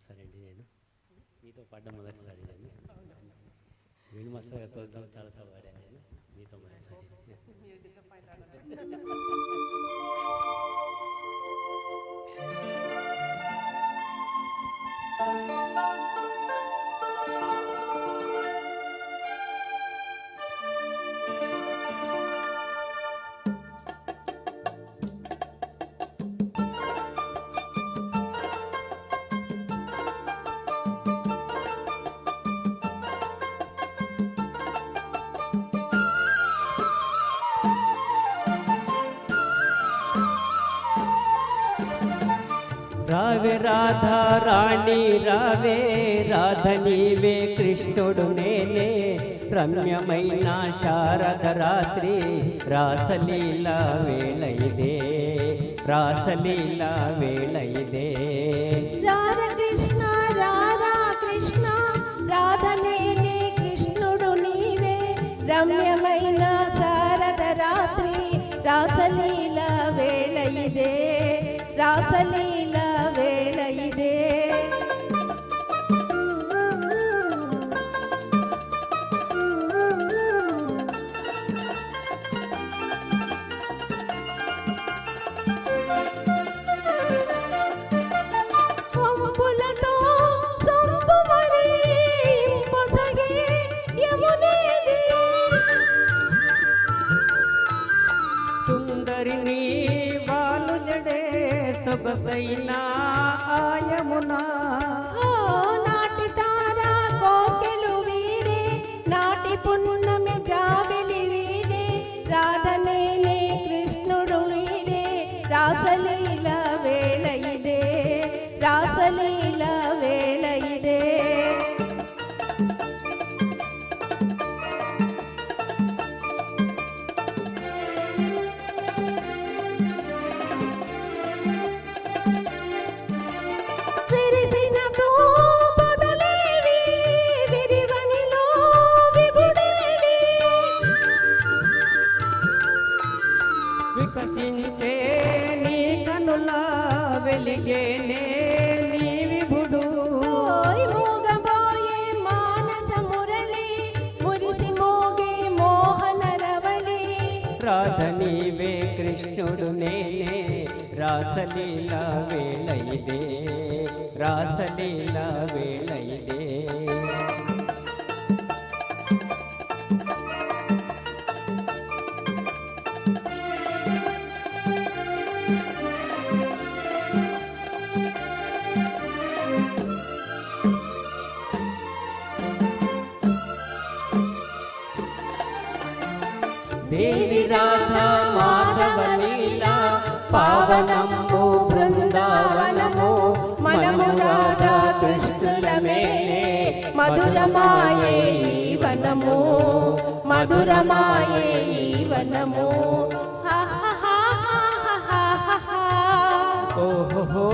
మొదటిసారి అండి నేను మీతో పాడడం మొదటిసారి నేను వేణు మాస్టర్ గారి ప్రోగ్రామ్ చాలాసార్లు పాడాను నేను మీతో మొదటిసారి. రావే రాధా రాణి రావే రాధ నీవే కృష్ణుడు నేనే రమ్యమైన శారద రాత్రి రాసలీల వేళ ఇదే రాసలీల వేళ ఇదే. రాధా కృష్ణ రాధ నేనే కృష్ణుడు నీవే రమ్యమైన శారద రాత్రి రాసలీల వేళ ఇదే రాసలీల వేళ ఇదే. పంపులతో సొంపు మరి పొసగే యమునేది సుందరిని వాలు జడే సొగసైన ఆయమునా నాటి తారా కోకెలు వీరే నాటి పున్నమి జాబిలి వీరే రాధ నేనే కృష్ణుడు వీరే రాసలీల వేళ ఇదే రాసలీల వేళ ఇదే. వికసించే నీ కనుల వెలిగేనే నీ విభుడు మోగబోయే మానస మురళి మురిసి మోగే మోహన రవళి రాధ నీవే కృష్ణుడు నేనే రాసలీల వేళ ఇదే రాసలీల వేళ ఇదే. దేవి రాధా మాధవ లీలా పావనము బృందావనము మనము రాధా కృష్ణుల మేలే మధురమాయే ఈ వనము మధురమాయే ఈ వనము. ఓహో